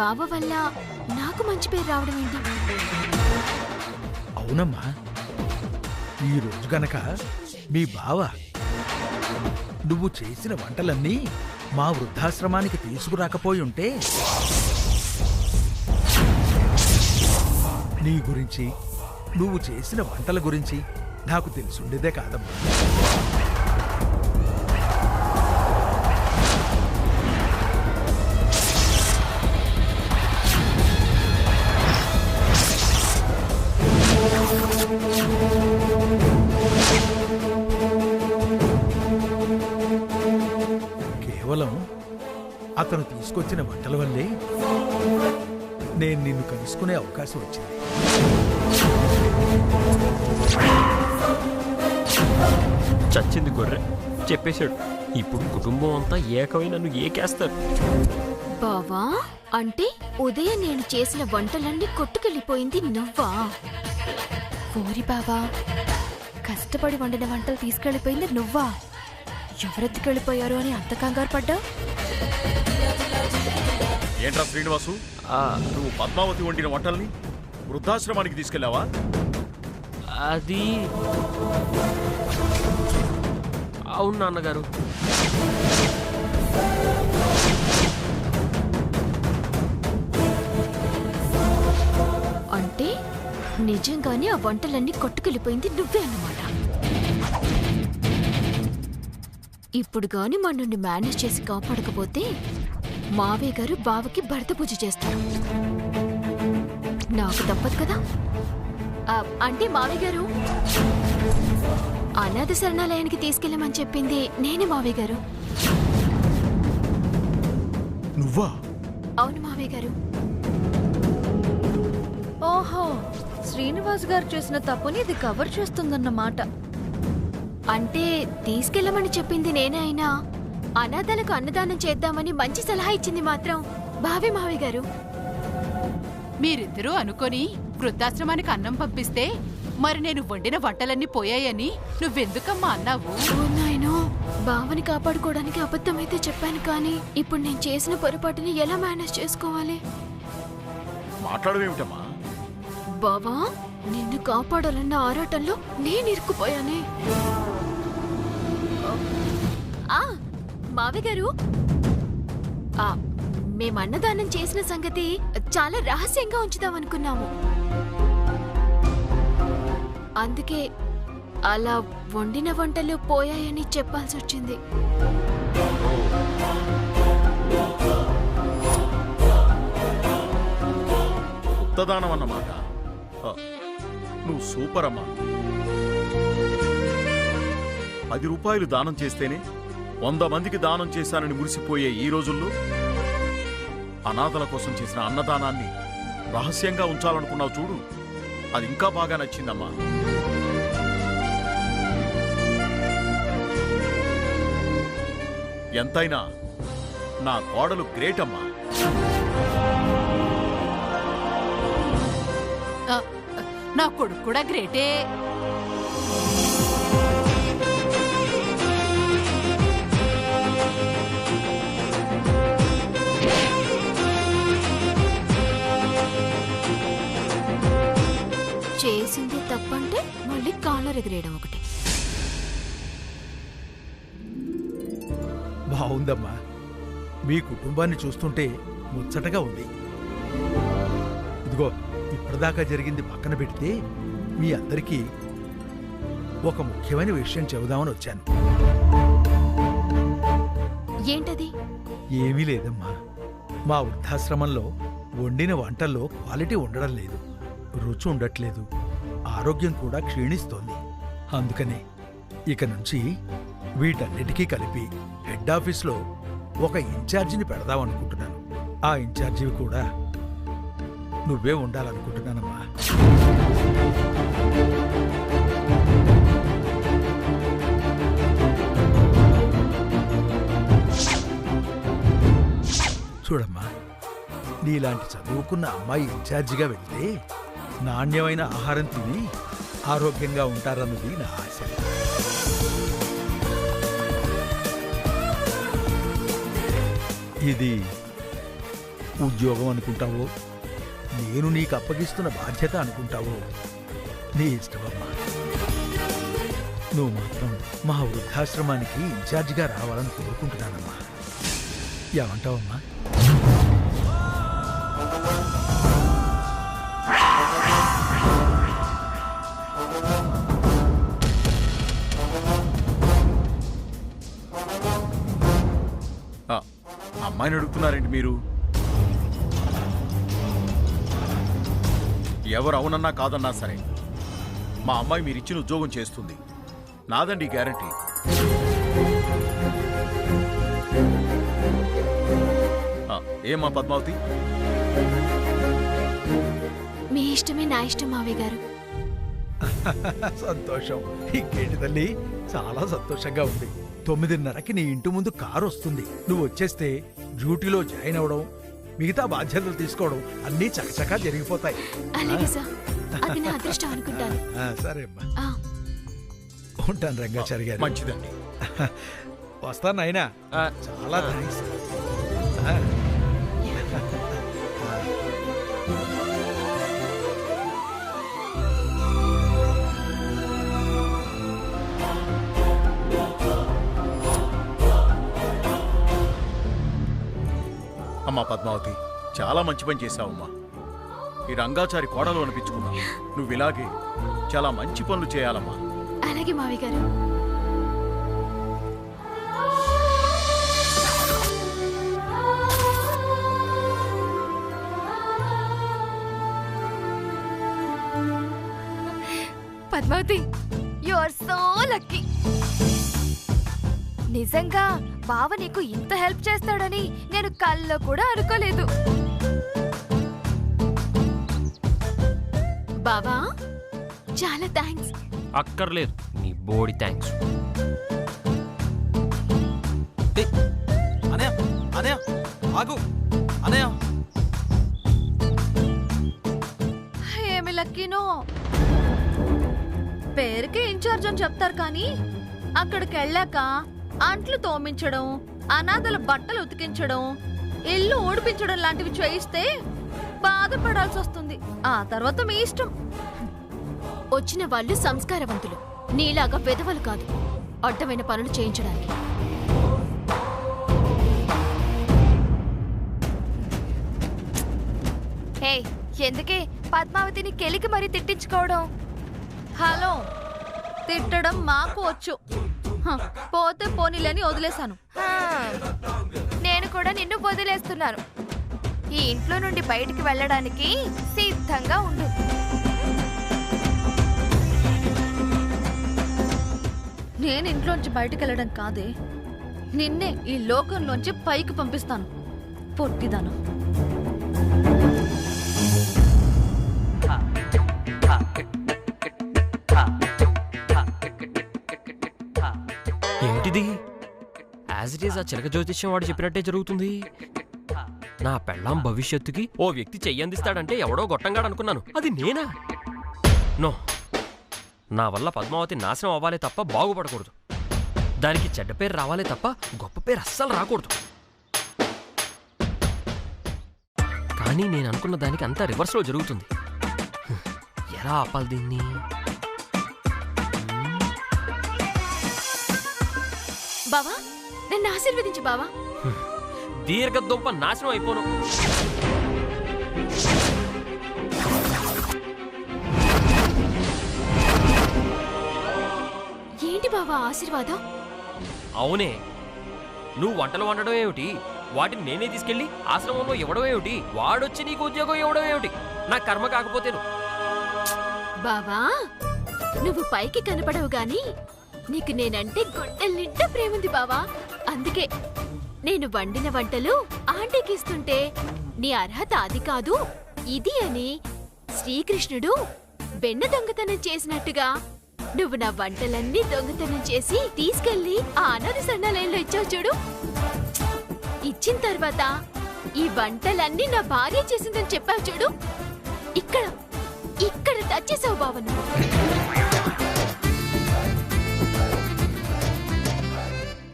బావ వల్ల నాకు మంచి పేరు రావడం ఏంటి? అవునమ్మా, ఈ రోజు గనక మీ బావ నువ్వు చేసిన వంటలన్నీ మా వృద్ధాశ్రమానికి తీసుకురాకపోయి ఉంటే నీ గురించి, నువ్వు చేసిన వంటల గురించి నాకు తెలుసుండేదే కాదమ్మా. కేవలం అతను తీసుకొచ్చిన వంటల వల్లే నేను నిన్ను కలుసుకునే అవకాశం వచ్చింది. చచ్చింది గొర్రె చెప్పేశాడు. ఇప్పుడు కుటుంబం అంతా ఏకమై నన్ను ఏకేస్తారు. బావా, అంటే ఉదయం నేను చేసిన వంటలన్నీ కొట్టుకెళ్ళిపోయింది నువ్వా? ఊరి బావా, కష్టపడి వండిన వంటలు తీసుకెళ్ళిపోయింది నువ్వా? ఎవరెత్తుకెళ్ళిపోయారు అని అంత కంగారు పడ్డా? ఏంట్రా శ్రీనివాసు, నువ్వు పద్మావతి వండిన వంటల్ని వృద్ధాశ్రమానికి తీసుకెళ్లావా? అది అవును నాన్నగారు. అంటే నిజంగానే ఆ వంటలన్నీ కొట్టుకెళ్ళిపోయింది నువ్వే అన్నమాట. ఇప్పుడు గాని మనల్ని మేనేజ్ చేసి కాపాడకపోతే మావయ్య గారు బావకి భర్త పూజ చేస్తారు. నాకు తప్పదు కదా. అంటే మావయ్య గారు అనాథ శరణాలయానికి తీసుకెళ్ళమని చెప్పింది నేనే మావయ్య గారు. నువ్వా? అవును మావయ్య గారు. ఓహో, శ్రీనివాస్ గారు చేసిన తప్పుని ఇది కవర్ చేస్తుందన్నమాట. అంటే తీసుకెళ్ళమని చెప్పింది నేనే అయినా అనాథలకు అన్నదానం చేద్దామని మంచి సలహా ఇచ్చింది మాత్రం బావే మావయ్య గారు. మీరిద్దరూ అనుకొని వృద్ధాశ్రమానికి అన్నం పంపిస్తే మరి నేను వండిన వంటలన్నీ పోయాయని నువ్వెందుకమ్మా అన్నావు? నాయనో, బావని కాపాడుకోవడానికి అబద్ధమైతే చెప్పాను, కానీ ఇప్పుడు నేను చేసిన పొరపాటుని ఎలా మేనేజ్ చేసుకోవాలి? మాట్లాడవేమిటమ్మా? బావా, నిన్ను కాపాడాలన్న ఆరాటంలో నేను ఇరుక్కుపోయానే. మావయ్య గారు, మేము అన్నదానం చేసిన సంగతి చాలా రహస్యంగా ఉంచుదామనుకున్నాము. అందుకే అలా వండిన వంటలు పోయాయని చెప్పాల్సి వచ్చింది. గుప్తదానం అన్నమాట. నువ్వు సూపర్ అమ్మా. 10 రూపాయలు దానం చేస్తేనే 100 మందికి దానం చేశానని మురిసిపోయే ఈ రోజుల్లో అనాథల కోసం చేసిన అన్నదానాన్ని రహస్యంగా ఉంచాలనుకున్నావు చూడు, అది ఇంకా బాగా నచ్చిందమ్మా. ఎంతైనా నా కోడలు గ్రేట్ అమ్మా. నా కొడుకు కూడా గ్రేటే. చేసింది తప్పంటే మళ్ళీ కాలర్ ఎగిరేయడం ఒకటి. బావుందమ్మా, మీ కుటుంబాన్ని చూస్తుంటే ముచ్చటగా ఉంది. ఇదిగో, ఇప్పటిదాకా జరిగింది పక్కన పెడితే మీ అందరికీ ఒక ముఖ్యమైన విషయం చెబుదామని వచ్చాను. ఏంటది? ఏమీ లేదమ్మా, మా వృద్ధాశ్రమంలో వండిన వంటల్లో క్వాలిటీ ఉండడం లేదు, రుచి ఉండట్లేదు, ఆరోగ్యం కూడా క్షీణిస్తోంది. అందుకని ఇక నుంచి వీటన్నిటికీ కలిపి హెడ్ ఆఫీస్లో ఒక ఇన్ఛార్జిని పెడదామనుకుంటున్నాను. ఆ ఇన్ఛార్జివి కూడా నువ్వే ఉండాలనుకుంటున్నానమ్మా. చూడమ్మా, నీలాంటి చదువుకున్న అమ్మాయి ఇన్ఛార్జిగా వెళ్తే నాణ్యమైన ఆహారం తిని ఆరోగ్యంగా ఉంటారన్నది నా ఆశ. ఇది ఉద్యోగం అనుకుంటావో నేను నీకు అప్పగిస్తున్న బాధ్యత అనుకుంటావో నీ ఇష్టమమ్మా. నువ్వు మాత్రం మా వృద్ధాశ్రమానికి ఇన్ఛార్జిగా రావాలని కోరుకుంటున్నానమ్మా. ఏమంటావమ్మా? అమ్మాయిని అడుగుతున్నారేంటి మీరు? ఎవరు అవునన్నా కాదన్నా సరే మా అమ్మాయి మీరిచ్చిన ఉద్యోగం చేస్తుంది. నాదండి గ్యారంటీ. ఏమా పద్మావతి? మీ ఇష్టమే నా ఇష్టం మావయ్య గారు. సంతోషం. ఇంకేంటి తల్లి, చాలా సంతోషంగా ఉంది. 9:30కి నీ ఇంటి ముందు కారు వస్తుంది. నువ్వు వచ్చేస్తే డ్యూటీలో జాయిన్ అవడం, మిగతా బాధ్యతలు తీసుకోవడం అన్నీ చకచకా జరిగిపోతాయి. అలాగే సార్, అది నా అదృష్టం అనుకుంటాను. సరే అమ్మా, ఉంటాను రంగాచారి గారు. మంచిదండి. వస్తాను నాయనా. చాలా థ్యాంక్స్. అమ్మా పద్మావతి, చాలా మంచి పని చేశావమ్మా. ఈ రంగాచారి కోడలు అనిపించుకున్నా. నువ్వు ఇలాగే చాలా మంచి పనులు చేయాలమ్మా. అలాగే మావయ్య గారు. Padmavathi, you are so lucky. నిజంగా బావ నీకు ఇంత హెల్ప్ చేస్తాడని నేను కల్లో కూడా అనుకోలేదు. బావా, చాలా థ్యాంక్స్. అక్కర్లేదు నీ బోడి థ్యాంక్స్. అనయ్య అనయ్య ఆగు అనయ్య. ఏమి లక్కీనో. పేరుకే ఇన్ఛార్జ్ అని చెప్తారు కానీ అక్కడికి వెళ్ళాక అంట్లు తోమించడం, అనాథల బట్టలు ఉతికించడం, ఇల్లు ఊడిపించడం లాంటివి చేయిస్తే బాధపడాల్సి వస్తుంది. ఆ తర్వాత మీ ఇష్టం. వచ్చిన వాళ్ళు సంస్కారవంతులు, నీలాగా పెదవులు కాదు అడ్డమైన పనులు చేయించడానికి. హే, ఎందుకే పద్మావతిని కెలికి మరీ తిట్టించుకోవడం? హలో, తిట్టడం మాకు వచ్చు. పోతే పోనీలని వదిలేశాను. నేను కూడా నిన్ను వదిలేస్తున్నాను. ఈ ఇంట్లో నుండి బయటికి వెళ్ళడానికి సిద్ధంగా ఉండు. నేను ఇంట్లోంచి బయటికి వెళ్ళడం కాదే, నిన్నే ఈ లోకంలోంచి పైకి పంపిస్తాను. పొట్టిదాను. ఏంటిది? యాజ్ ఇట్ ఈజ్ ఆ చిలక జ్యోతిష్యం వాడు చెప్పినట్టే జరుగుతుంది. నా పెళ్ళాం భవిష్యత్తుకి ఓ వ్యక్తి చెయ్యందిస్తాడంటే ఎవడో గొట్టంగాడు అనుకున్నాను. అది నేనా? నో, నా వల్ల పద్మావతి నాశనం అవ్వాలే తప్ప బాగుపడకూడదు. దానికి చెడ్డ పేరు రావాలే తప్ప గొప్ప పేరు అస్సలు రాకూడదు. కానీ నేను అనుకున్న దానికి అంతా రివర్స్లో జరుగుతుంది. ఎలా ఆపాలి దీన్ని? బావా, నన్ను ఆశీర్వదించు బావా. దీర్ఘదుంప నాశనం అయిపోను. ఏంటి బావా ఆశీర్వాదం? అవునే, నువ్వు వంటలు వండడం ఏమిటి? వాటిని నేనే తీసుకెళ్లి ఆశ్రమంలో ఇవ్వడం ఏమిటి? వాడొచ్చి నీకు ఉద్యోగం ఇవ్వడం ఏమిటి? నా కర్మ కాకపోతేను. బావా, నువ్వు పైకి కనపడవు గాని నీకు నేనంటే గుండెల నిండా ప్రేముంది బావా. అందుకే నేను వండిన వంటలు ఆంటీకి ఇస్తుంటే నీ అర్హత అది కాదు ఇది అని శ్రీకృష్ణుడు వెన్న దొంగతనం చేసినట్టుగా నువ్వు నా వంటలన్నీ దొంగతనం చేసి తీసుకెళ్లి ఆ అనాథ సన్నాలయంలో ఇచ్చావు చూడు. ఇచ్చిన తర్వాత ఈ వంటలన్నీ నా భార్య చేసిందని చెప్పావు చూడు. ఇక్కడ ఇక్కడ టచ్ చేసావు బావ నువ్వు.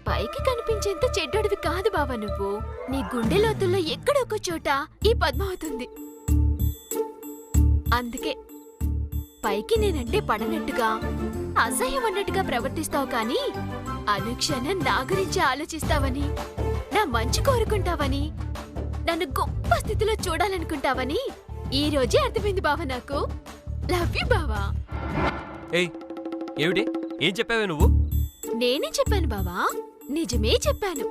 పైకి కనిపించేంత చెడ్డోడు అలాంటివి కాదు బావా నువ్వు. నీ గుండె లోతుల్లో ఎక్కడొక్క చోట ఈ పద్మావతి ఉంది. అందుకే పైకి నేనంటే పడనట్టుగా, అసహ్యం అన్నట్టుగా ప్రవర్తిస్తావు కానీ అనుక్షణం నా గురించి ఆలోచిస్తావని, నా మంచి కోరుకుంటావని, నన్ను గొప్ప స్థితిలో చూడాలనుకుంటావని ఈ రోజే అర్థమైంది బావా నాకు. లవ్ యూ బావా. ఏయ్ ఏమిటి, ఏం చెప్పావే నువ్వు? నేనే చెప్పాను బావా, నిజమే చెప్పాను.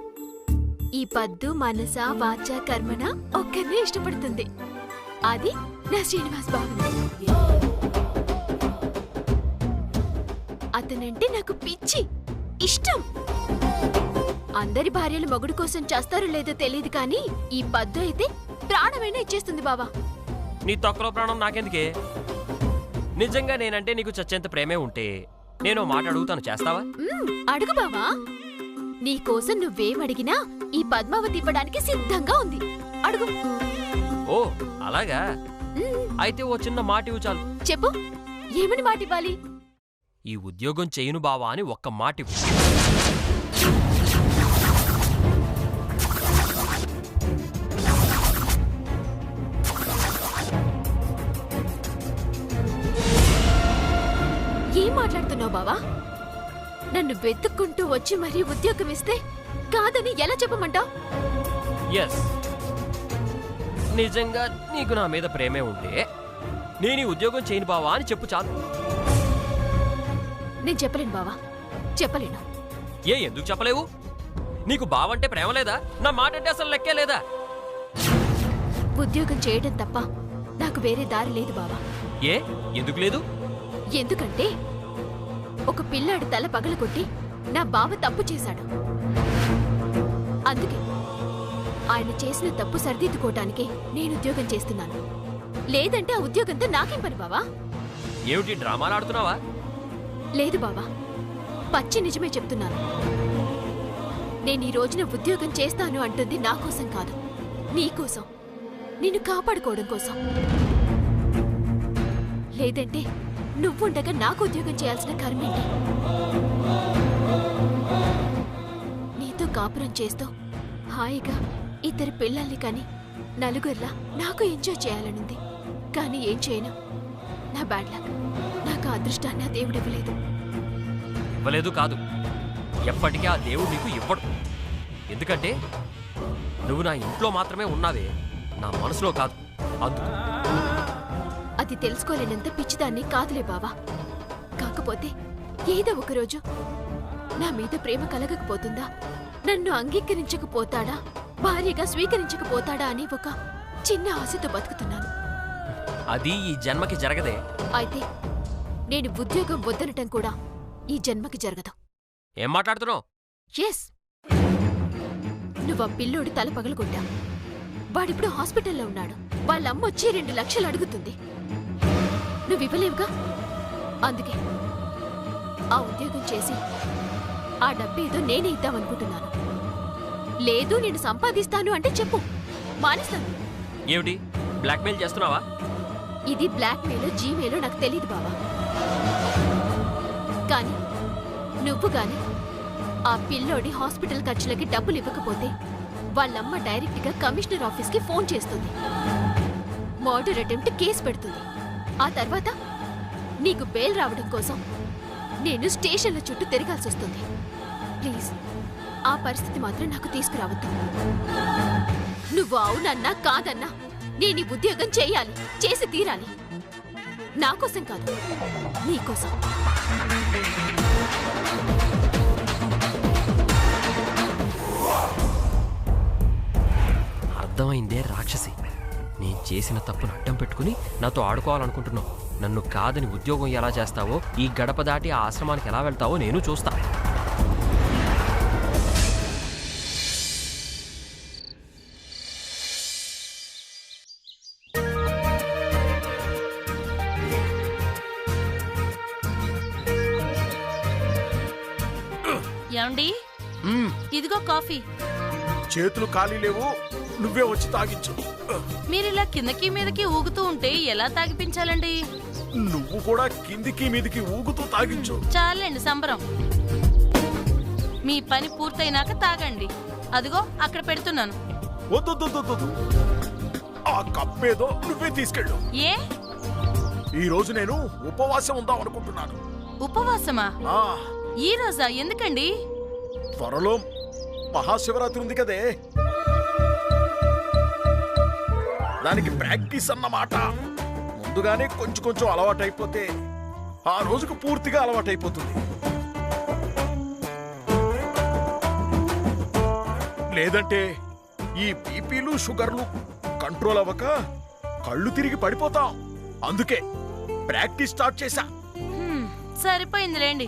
ఈ పద్దు మనస వాచ కర్మన ఒక్కరినే ఇష్టపడుతుంది. అది నా శ్రీనివాస్ బావన. అతనంటే నాకు పిచ్చి ఇష్టం. అందరి భార్యలు మొగుడు కోసం చేస్తారో లేదో తెలియదు కానీ ఈ పద్దు అయితే ప్రాణమైనా ఇచ్చేస్తుంది బావా. నీ తొక్కలో ప్రాణం నాకెందుకే? నిజంగా నేనంటే నీకు చచ్చేంత ప్రేమే ఉంటే నేను మాట అడుగుతాను, చేస్తావా? అడుగు బావా. నీకోసం నువ్వేమడిగినా ఈ పద్మావతి ఇవ్వడానికి సిద్ధంగా ఉంది. అడుగు. ఓ అలాగా? అయితే ఓ చిన్న మాట ఇవ్వు చాలు. చెప్పు, ఏమని మాట ఇవ్వాలి? ఈ ఉద్యోగం చెయ్యను బావా అని ఒక్క మాట ఇవ్వు. ఏం మాట్లాడుతున్నావు బావా? నన్ను వెతుక్కుంటూ వచ్చి మరీ ఉద్యోగం ఇస్తే కాదని ఎలా చెప్పమంటావు? ఎస్, నిజంగా నీకు నా మీద ప్రేమే ఉంటే నేను ఈ ఉద్యోగం చేయను బావా అని చెప్పు చాలు. నేను చెప్పలేను బావా, చెప్పలేను. ఎందుకు చెప్పలేవు? నీకు బావంటే ప్రేమ లేదా? నా మాట అంటే అసలు లెక్కే లేదా? ఉద్యోగం చేయడం తప్ప నాకు వేరే దారి లేదు బావా. ఎందుకు లేదు? ఎందుకంటే ఒక పిల్లాడు తల పగలగొట్టి నా బావ తప్పు చేశాడు. అందుకే ఆయన చేసిన తప్పు సరిదిద్దుకోవటానికి నేను ఉద్యోగం చేస్తున్నాను. లేదంటే ఆ ఉద్యోగంతో నాకేం పని బావా? ఏమిటి డ్రామాలు ఆడుతున్నావా? లేదు బావా, పచ్చి నిజమే చెప్తున్నాను. నేను ఈ రోజున ఉద్యోగం చేస్తాను అంటుంది నా కోసం కాదు, నీకోసం, నిన్ను కాపాడుకోవడం కోసం. లేదంటే నువ్వుండగా నాకు ఉద్యోగం చేయాల్సిన కర్మేంటి? నీతో కాపురం చేస్తూ హాయిగా ఇద్దరు పిల్లల్ని కాని నలుగురిలా నాకు ఎంజాయ్ చేయాలనుంది. కానీ ఏం చేయను, నా బ్యాడ్ లక్. నాకు అదృష్టాన్ని ఆ దేవుడు ఇవ్వలేదు. ఇవ్వలేదు కాదు, ఎప్పటికీ ఆ దేవుడు నీకు ఇవ్వడు. ఎందుకంటే నువ్వు నా ఇంట్లో మాత్రమే ఉన్నావే, నా మనసులో కాదు. అందుకు అది తెలుసుకోలేనంత పిచ్చిదాన్ని కాదులే బావా. కాకపోతే ఏదో ఒకరోజు నా మీద ప్రేమ కలగకపోతుందా, నన్ను అంగీకరించకపోతాడా, భార్యగా స్వీకరించకపోతాడా అని ఒక చిన్న ఆశతో బతుకుతున్నాను. అది ఈ జన్మకి జరగదే. అయితే నేను ఉద్యోగం వద్దనటం కూడా ఈ జన్మకి జరగదు. ఏం మాట్లాడుతున్నావు? ఎస్, నువ్వు ఆ పిల్లోడి తల పగలగొట్టా. వాడిప్పుడు హాస్పిటల్లో ఉన్నాడు. వాళ్ళమ్మ వచ్చి 2 లక్షలు అడుగుతుంది. నువ్వు ఇవ్వలేవుగా. అందుకే ఆ ఉద్యోగం చేసి ఆ డబ్బేదో నేనే ఇద్దామనుకుంటున్నాను. లేదు నేను సంపాదిస్తాను అంటే చెప్పు, మానేస్తాను. ఏమిటి బ్లాక్మెయిల్ చేస్తున్నావా? ఇది బ్లాక్మెయిల్ జీమెయిల్ నాకు తెలీదు బావా. కానీ నువ్వు గాని ఆ పిల్లోడి హాస్పిటల్ ఖర్చులకి డబ్బులు ఇవ్వకపోతే వాళ్ళమ్మ డైరెక్ట్ గా కమిషనర్ ఆఫీస్ కి ఫోన్ చేస్తుంది. మర్డర్ అటెంప్ట్ కేసు పెడుతుంది. ఆ తర్వాత నీకు బెయిల్ రావడం కోసం నేను స్టేషన్ల చుట్టూ తిరగాల్సి వస్తుంది. ప్లీజ్ ఆ పరిస్థితి మాత్రం నాకు తీసుకురావద్దు. నువ్వు అవునన్నా కాదన్నా నేను ఈ ఉద్యోగం చేయాలి, చేసి తీరాలి. నా కోసం కాదు, నీకోసం. అర్థమైందే రాక్షసి. నేను చేసిన తప్పును అడ్డం పెట్టుకుని నాతో ఆడుకోవాలనుకుంటున్నావు. నన్ను కాదని ఉద్యోగం ఎలా చేస్తావో, ఈ గడప దాటి ఆ ఆశ్రమానికి ఎలా వెళ్తావో నేను చూస్తా. ఏమండి, ఇదిగో కాఫీ. చేతులు ఖాళీ లేవు, నువ్వే వచ్చి తాగించు. మీరిలా కిందకి మీదకి ఊగుతూ ఉంటే ఎలా తాగిపించాలండి? నువ్వు కూడా కిందికి మీదికి ఊగుతూ తాగించు. చాలండి సంబరం. మీ పని పూర్తయినాక తాగండి. అదిగో అక్కడ పెడుతున్నాను. వద్దు. ఆ కప్పేదో నువ్వే తీసుకెళ్ళు. ఏ ఈ రోజు నేను ఉపవాసం ఉందాం అనుకుంటున్నాను. ఉపవాసమా? ఆ ఈ రోజా? ఎందుకండి? త్వరలో మహాశివరాత్రి ఉంది కదే, దానికి ప్రాక్టీస్ అన్నమాట. ముందుగానే కొంచెం అలవాటైపోతే ఆ రోజుకు పూర్తిగా అలవాటైపోతుంది. లేదంటే ఈ బీపీలు షుగర్లు కంట్రోల్ అవ్వక కళ్ళు తిరిగి పడిపోతాం. అందుకే ప్రాక్టీస్ స్టార్ట్ చేశా. సరిపోయిందిలేండి.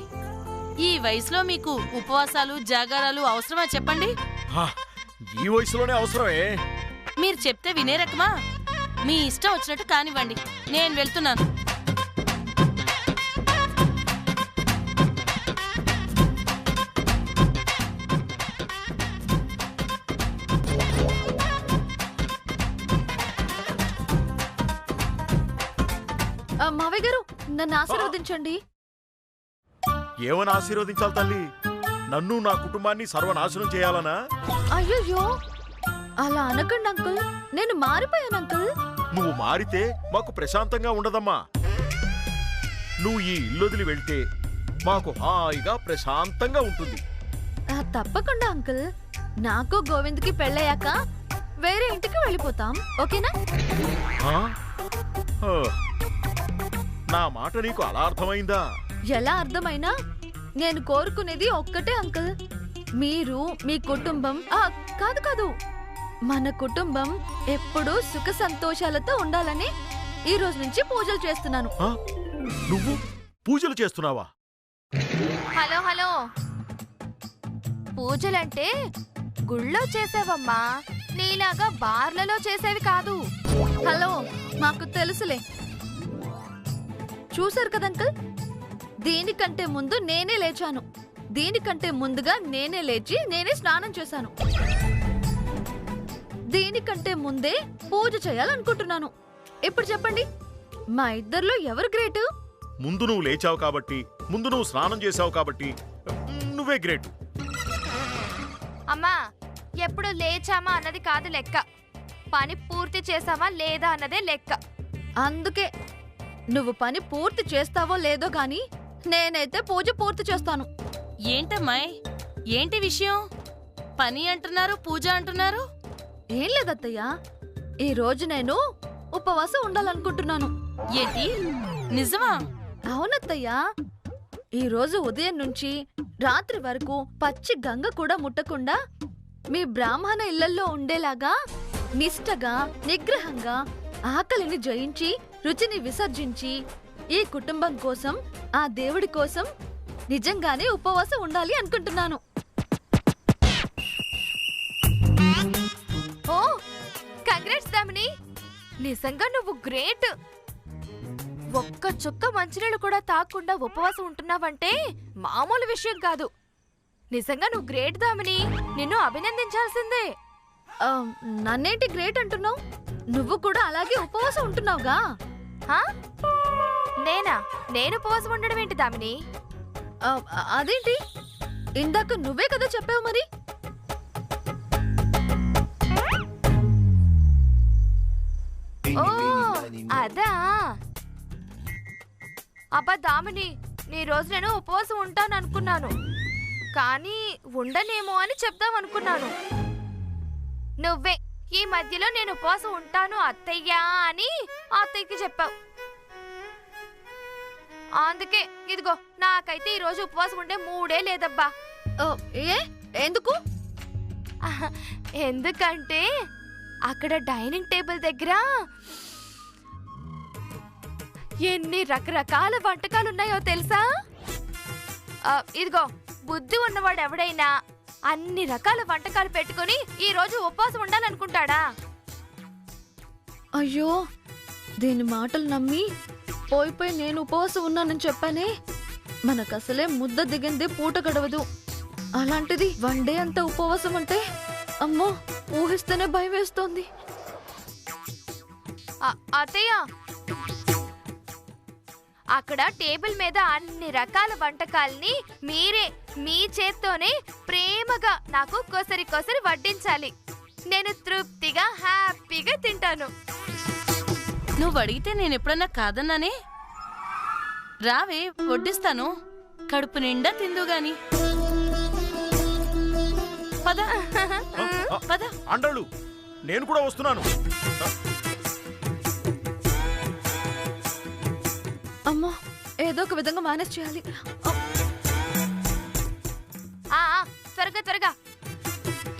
ఈ వయసులో మీకు ఉపవాసాలు జాగారాలు అవసరమా చెప్పండి? ఈ వయసులోనే అవసరమే. మీరు చెప్తే వినే రకమా? మీ ఇష్టం వచ్చినట్టు కానివ్వండి, నేను వెళ్తున్నాను. మావయ్య గారు, నన్ను ఆశీర్వదించండి. ఏమని ఆశీర్వదించాలి తల్లి? నన్ను నా కుటుంబాన్ని సర్వనాశనం చేయాలనా? అయ్యో, అలా అనకండి అంకుల్. నేను మారిపోయాను అంకుల్. నువ్వు మారితే మాకు ప్రశాంతంగా ఉండదమ్మా. నువ్వు ఈ ఇల్లొదిలి వెళ్తే మాకు హాయిగా ప్రశాంతంగా ఉంటుంది. తప్పకుండా అంకుల్. నాకు గోవింద్కి పెళ్ళయ్యాక వేరే ఇంటికి వెళ్ళిపోతాం, ఓకేనా? నా మాట నీకు అలా అర్థమైందా? ఎలా అర్థమైనా నేను కోరుకునేది ఒక్కటే అంకుల్. మీరు, మీ కుటుంబం, కాదు మన కుటుంబం ఎప్పుడూ సుఖ సంతోషాలతో ఉండాలని ఈ రోజు నుంచి పూజలు చేస్తున్నాను. నువ్వు పూజలు చేస్తున్నావా? హలో, పూజలంటే గుళ్ళో చేసేవమ్మా, నీలాగా బార్లలో చేసేవి కాదు. హలో, మాకు తెలుసులే. చూసారు కదా అంకుల్, దీనికంటే ముందు నేనే లేచాను. దీనికంటే ముందుగా నేనే లేచి నేనే స్నానం చేశాను. దీనికంటే ముందే పూజ చేయాలనుకుంటున్నాను. ఇప్పుడు చెప్పండి, మా ఇద్దర్లో ఎవరు గ్రేట్? ముందు నువ్వు లేచావు కాబట్టి, ముందు నువ్వు స్నానం చేసావు కాబట్టి నువ్వే గ్రేట్. అమ్మా, ఎప్పుడు లేచామా అన్నది కాదు లెక్క, పని పూర్తి చేసామా లేదా అన్నదే లెక్క. అందుకే నువ్వు పని పూర్తి చేస్తావో లేదో గాని నేనైతే పూజ పూర్తి చేస్తాను. ఏంటమ్మాయ్, ఏంటి విషయం? పని అంటున్నారు, పూజ అంటున్నారు. ఏం లేదత్తయ్య, ఈ రోజు నేను ఉపవాసం ఉండాలనుకుంటున్నాను. ఏంటి, నిజమా? అవునత్తయ్య, ఈ రోజు ఉదయం నుంచి రాత్రి వరకు పచ్చి గంగ కూడా ముట్టకుండా మీ బ్రాహ్మణ ఇళ్లల్లో ఉండేలాగా నిష్టగా, నిగ్రహంగా, ఆకలిని జయించి, రుచిని విసర్జించి, ఈ కుటుంబం కోసం, ఆ దేవుడి కోసం నిజంగానే ఉపవాసం ఉండాలి అనుకుంటున్నాను. ఓ, కంగ్రాట్స్ దామిని, నిజంగా నువ్వు గ్రేట్. ఒక్క చుక్క మంచినీళ్ళు కూడా తాగకుండా ఉపవాసం ఉంటున్నావంటే మామూలు విషయం కాదు. నిజంగా నువ్వు గ్రేట్ దామిని, నిన్ను అభినందించాల్సిందే. నన్నేంటి గ్రేట్ అంటున్నావు? నువ్వు కూడా అలాగే ఉపవాసం ఉంటున్నావుగా. నేను ఉపవాసం ఉండడం ఏంటి దామిని? అదేంటి, ఇందాక నువ్వే కదా చెప్పావు మరి. ఓ అదా. అబ్బా దామిని, నీ రోజు నేను ఉపవాసం ఉంటాను అనుకున్నాను, కానీ ఉండనేమో అని చెప్దాం అనుకున్నాను. నువ్వే ఈ మధ్యలో నేను ఉపవాసం ఉంటాను అత్తయ్యా అని అత్తయ్యకి చెప్పావు. అందుకే ఇదిగో, నాకైతే ఈ రోజు ఉపవాసం ఉండే మూడే లేదబ్బా. ఎందుకు? ఎందుకంటే అక్కడ డైనింగ్ టేబుల్ దగ్గర ఎన్ని రకరకాల వంటకాలున్నాయో తెలుసా? ఇదిగో, బుద్ధి ఉన్నవాడు ఎవడైనా అన్ని రకాల వంటకాలు పెట్టుకుని ఈ రోజు ఉపవాసం ఉండాలనుకుంటాడా? అయ్యో, దీని మాటలు నమ్మి పోయిపోయి నేను ఉపవాసం ఉన్నానని చెప్పానే. మనకసలే ముద్ద దిగింది పూట గడవదు, అలాంటిది వన్ డే అంతా ఉపవాసం అంటే అమ్మో, ఊహిస్తేనే భయం వేస్తోంది. అత్తయ్య, అక్కడ టేబుల్ మీద అన్ని రకాల వంటకాల్ని మీరే మీ చేత్తోనే ప్రేమగా నాకు కొసరి కొసరి వడ్డించాలి. నేను తృప్తిగా హ్యాపీగా తింటాను. నువ్వు అడిగితే నేను ఎప్పుడన్నా కాదన్నానే? రావే, వడ్డిస్తాను. కడుపు నిండా తిందు గాని. పద పద. అండలు నేను కూడా వస్తున్నాను. అమ్మో, ఏదో ఒక విధంగా మేనేజ్ చేయాలి. త్వరగా త్వరగా.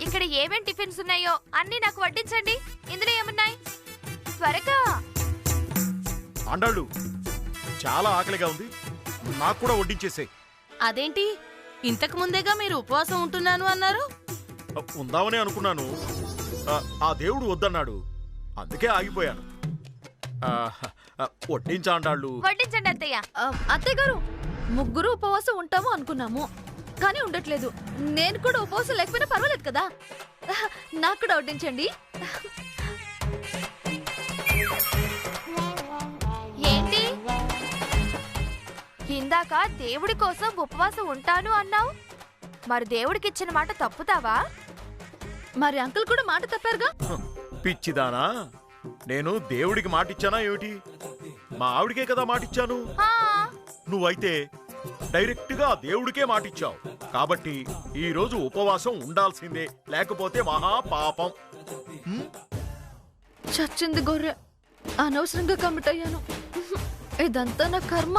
ఇక్కడ ఏమేం టిఫిన్స్ ఉన్నాయో అన్ని నాకు వడ్డించండి. ఇందులో ఏమున్నాయి? త్వరగా. అండాళ్ళు చాలా ఆకలిగా ఉంది, నాకు కూడా వడ్డించేసే. అదేంటి, ఇంతకు ముందేగా మీరు ఉపవాసం ఉంటున్నాను అన్నారు? ఉందామని అనుకున్నాను. ఆ దేవుడు వద్దన్నాడు, అందుకే ఆగిపోయాను. వడ్డించా అండాళ్ళు. వడ్డించండి అత్తయ్య. అత్తయ్య గారు, ముగ్గురు ఉపవాసం ఉంటాము అనుకున్నాము, కానీ ఉండట్లేదు. నేను కూడా ఉపవాసం లేకపోయినా పర్వాలేదు కదా. నాకు కూడా వడ్డించండి. ఏంటి, ఇందాక దేవుడి కోసం ఉపవాసం ఉంటాను అన్నావు, మరి దేవుడికి ఇచ్చిన మాట తప్పుతావా? మరి అంకుల్ కూడా మాట తప్పారుగా. పిచ్చిదానా, నేను దేవుడికి మాటిచ్చానా ఏమిటి? మా ఆవిడికే కదా మాటిచ్చాను. నువ్వైతే డైరెక్ట్ గా దేవుడికే మాటిచ్చావు. కాబట్టి ఈ రోజు ఉపవాసం ఉండాల్సిందే, లేకపోతే మహా పాపం. చచ్చింది గొర్రె, అనవసరంగా కమిట్ అయ్యాను. ఇదంతా నా కర్మ.